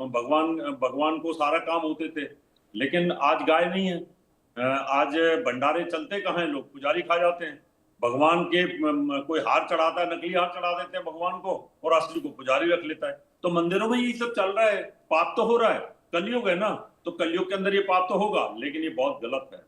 भगवान भगवान को सारा काम होते थे। लेकिन आज गाय नहीं है। आज भंडारे चलते कहाँ हैं, लोग पुजारी खा जाते हैं। भगवान के कोई हार चढ़ाता है, नकली हार चढ़ा देते हैं भगवान को, और असली को पुजारी रख लेता है। तो मंदिरों में ये सब चल रहा है, पाप तो हो रहा है। कलयुग है ना, तो कलयुग के अंदर ये पाप तो होगा, लेकिन ये बहुत गलत है।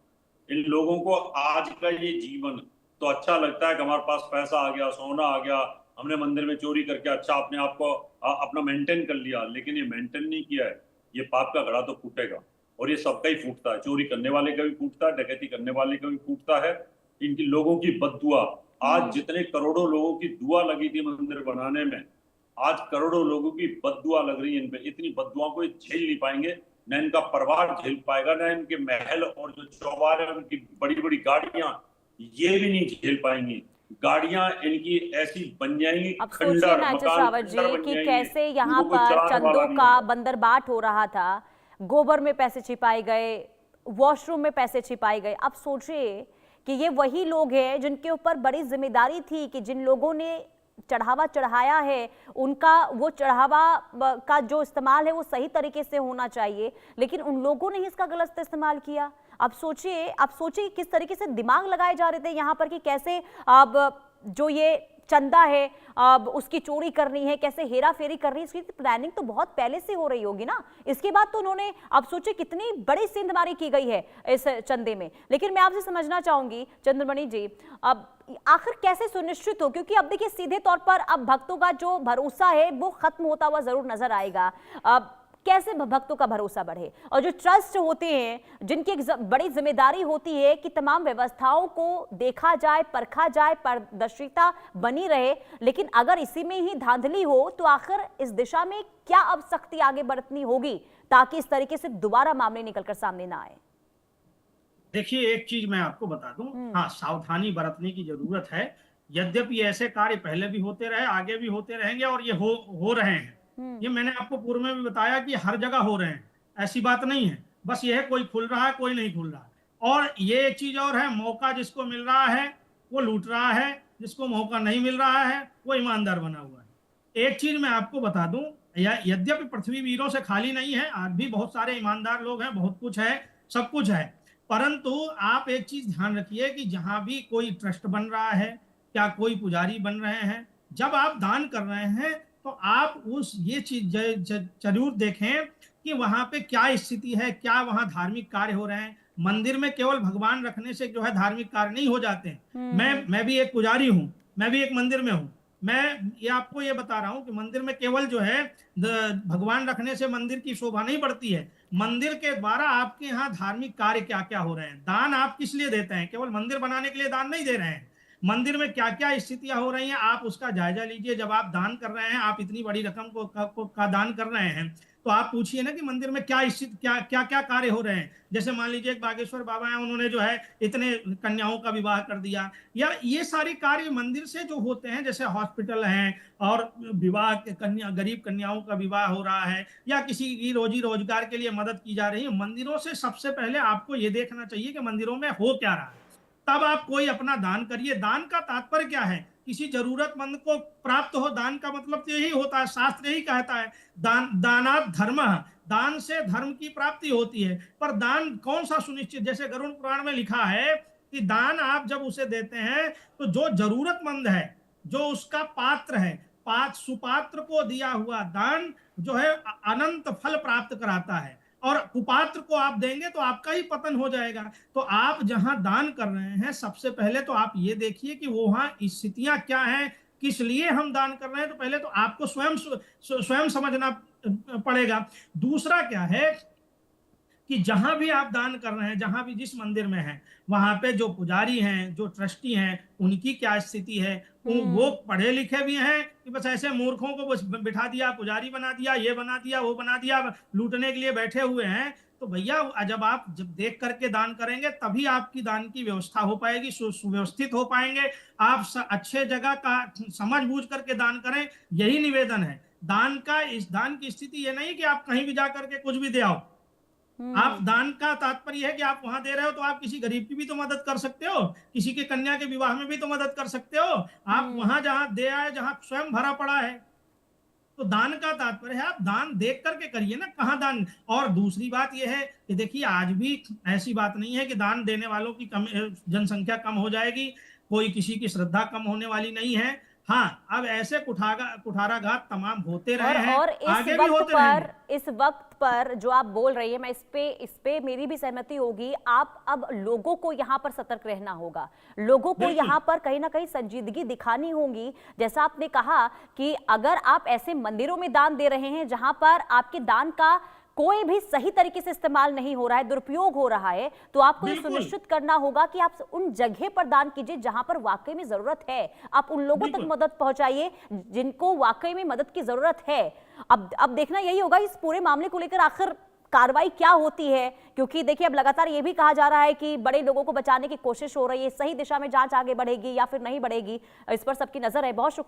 इन लोगों को आज का ये जीवन तो अच्छा लगता है कि हमारे पास पैसा आ गया, सोना आ गया, हमने मंदिर में चोरी करके अच्छा अपने आप को अपना मेंटेन कर लिया। लेकिन ये मेंटेन नहीं किया है, ये पाप का घड़ा तो फूटेगा, और ये सबका ही फूटता है। चोरी करने वाले का भी फूटता है, डकैती करने वाले का भी फूटता है। इनकी लोगों की बददुआ, आज जितने करोड़ों लोगों की दुआ लगी थी मंदिर बनाने में, आज करोड़ों लोगों की बददुआ लग रही है इन पे। इतनी बददुआ को ये झेल नहीं पाएंगे, न इनका परिवार झेल पाएगा, न इनके महल और जो चौबारे उनकी बड़ी बड़ी गाड़ियां, ये भी नहीं झेल पाएंगी। गाड़ियां इनकी ऐसी बन जाएंगी, अब सोचिए खंडर नाचर मकान सावत खंडर जी बन कि जाएंगे, कैसे यहाँ उनको कोई पर चलाने वाला चंदों नहीं का होगा। बंदरबाट हो रहा था, गोबर में पैसे छिपाए गए, वॉशरूम में पैसे छिपाए गए। अब सोचिए कि ये वही लोग हैं जिनके ऊपर बड़ी जिम्मेदारी थी कि जिन लोगों ने चढ़ावा चढ़ाया है उनका वो चढ़ावा का जो इस्तेमाल है वो सही तरीके से होना चाहिए, लेकिन उन लोगों ने ही इसका गलत इस्तेमाल किया। अब सोचिए किस तरीके से दिमाग लगाए जा रहे थे यहाँ पर कि कैसे अब जो ये चंदा है अब उसकी चोरी करनी है, कैसे हेरा फेरी करनी है। इसकी प्लानिंग तो बहुत पहले से हो रही होगी ना। इसके बाद तो उन्होंने, अब सोचिए कितनी बड़ी सेंधमारी की गई है इस चंदे में। लेकिन मैं आपसे समझना चाहूंगी चंद्रमणि जी, अब आखिर कैसे सुनिश्चित हो, क्योंकि अब देखिए सीधे तौर पर अब भक्तों का जो भरोसा है वो खत्म होता हुआ जरूर नजर आएगा। अब कैसे भक्तों का भरोसा बढ़े, और जो ट्रस्ट होते हैं जिनकी एक बड़ी जिम्मेदारी होती है कि तमाम व्यवस्थाओं को देखा जाए, परखा जाए, पारदर्शिता बनी रहे, लेकिन अगर इसी में ही धांधली हो तो आखिर इस दिशा में क्या अब सख्ती आगे बरतनी होगी ताकि इस तरीके से दोबारा मामले निकलकर सामने ना आए। देखिए, एक चीज मैं आपको बता दूं, हाँ, सावधानी बरतने की जरूरत है। यद्यपि ऐसे कार्य पहले भी होते रहे, आगे भी होते रहेंगे, और ये हो रहे हैं। ये मैंने आपको पूर्व में भी बताया कि हर जगह हो रहे हैं, ऐसी बात नहीं है। बस ये है कोई खुल रहा है, कोई नहीं खुल रहा। और ये एक चीज और है, मौका जिसको मिल रहा है वो लूट रहा है, जिसको मौका नहीं मिल रहा है वो ईमानदार बना हुआ है। एक चीज मैं आपको बता दूं, यद्यपि पृथ्वी वीरों से खाली नहीं है, आज भी बहुत सारे ईमानदार लोग हैं, बहुत कुछ है, सब कुछ है। परंतु आप एक चीज ध्यान रखिए कि जहां भी कोई ट्रस्ट बन रहा है, क्या कोई पुजारी बन रहे हैं, जब आप दान कर रहे हैं तो आप उस ये चीज जरूर देखें कि वहां पे क्या स्थिति है, क्या वहां धार्मिक कार्य हो रहे हैं। मंदिर में केवल भगवान रखने से जो है धार्मिक कार्य नहीं हो जाते हैं। मैं भी एक पुजारी हूँ, मैं भी एक मंदिर में हूँ। मैं ये आपको ये बता रहा हूँ कि मंदिर में केवल जो है भगवान रखने से मंदिर की शोभा नहीं बढ़ती है। मंदिर के द्वारा आपके यहाँ धार्मिक कार्य क्या क्या हो रहे हैं, दान आप किस लिए देते हैं, केवल मंदिर बनाने के लिए दान नहीं दे रहे हैं। मंदिर में क्या क्या स्थितियां हो रही हैं आप उसका जायजा लीजिए। जब आप दान कर रहे हैं, आप इतनी बड़ी रकम का दान कर रहे हैं, तो आप पूछिए ना कि मंदिर में क्या स्थिति, क्या क्या क्या कार्य हो रहे हैं। जैसे मान लीजिए एक बागेश्वर बाबा हैं, उन्होंने जो है इतने कन्याओं का विवाह कर दिया, या ये सारे कार्य मंदिर से जो होते हैं, जैसे हॉस्पिटल हैं और विवाह कन्या, गरीब कन्याओं का विवाह हो रहा है, या किसी की रोजी रोजगार के लिए मदद की जा रही है। मंदिरों से सबसे पहले आपको ये देखना चाहिए कि मंदिरों में हो क्या रहा है, तब आप कोई अपना दान करिए। दान का तात्पर्य क्या है, किसी जरूरतमंद को प्राप्त हो। दान का मतलब तो यही होता है, शास्त्र यही कहता है, दानात धर्म, दान से धर्म की प्राप्ति होती है। पर दान कौन सा सुनिश्चित, जैसे गरुड़ पुराण में लिखा है कि दान आप जब उसे देते हैं तो जो जरूरतमंद है, जो उसका पात्र है, सुपात्र को दिया हुआ दान जो है अनंत फल प्राप्त कराता है, और कुपात्र को आप देंगे तो आपका ही पतन हो जाएगा। तो आप जहां दान कर रहे हैं, सबसे पहले तो आप ये देखिए कि वहां स्थितियां क्या हैं, किस लिए हम दान कर रहे हैं। तो पहले तो आपको स्वयं समझना पड़ेगा। दूसरा क्या है कि जहां भी आप दान कर रहे हैं, जहां भी जिस मंदिर में हैं, वहां पे जो पुजारी हैं, जो ट्रस्टी हैं, उनकी क्या स्थिति है। वो पढ़े लिखे भी हैं कि बस ऐसे मूर्खों को बस बिठा दिया, पुजारी बना दिया, ये बना दिया, वो बना दिया, लूटने के लिए बैठे हुए हैं। तो भैया जब देख करके दान करेंगे तभी आपकी दान की व्यवस्था हो पाएगी, सुव्यवस्थित हो पाएंगे। आप अच्छे जगह का समझ बूझ करके दान करें, यही निवेदन है। इस दान की स्थिति ये नहीं कि आप कहीं भी जा करके कुछ भी दे आओ। आप दान का तात्पर्य है कि आप वहां दे रहे हो तो आप किसी गरीब की भी तो मदद कर सकते हो, किसी के कन्या के विवाह में भी तो मदद कर सकते हो। आप वहां जहां दे आए, जहां स्वयं भरा पड़ा है। तो दान का तात्पर्य है आप दान देख करके करिए ना, कहाँ दान। और दूसरी बात यह है कि देखिए आज भी ऐसी बात नहीं है कि दान देने वालों की जनसंख्या कम हो जाएगी, कोई किसी की श्रद्धा कम होने वाली नहीं है। हाँ, अब ऐसे कुठाराघात तमाम होते रहे हैं, और आगे भी होते रहेंगे। इस वक्त पर जो आप बोल रही है, मैं इस पे मेरी भी सहमति होगी। आप अब लोगों को यहाँ पर सतर्क रहना होगा, लोगों को यहाँ पर कहीं ना कहीं संजीदगी दिखानी होगी। जैसा आपने कहा कि अगर आप ऐसे मंदिरों में दान दे रहे हैं जहां पर आपके दान का कोई भी सही तरीके से इस्तेमाल नहीं हो रहा है, दुरुपयोग हो रहा है, तो आपको ये सुनिश्चित करना होगा कि आप उन जगह पर दान कीजिए जहां पर वाकई में जरूरत है। आप उन लोगों तक मदद पहुंचाइए जिनको वाकई में मदद की जरूरत है। अब देखना यही होगा इस पूरे मामले को लेकर आखिर कार्रवाई क्या होती है, क्योंकि देखिए अब लगातार ये भी कहा जा रहा है कि बड़े लोगों को बचाने की कोशिश हो रही है। सही दिशा में जांच आगे बढ़ेगी या फिर नहीं बढ़ेगी, इस पर सबकी नजर है। बहुत शुक्रिया।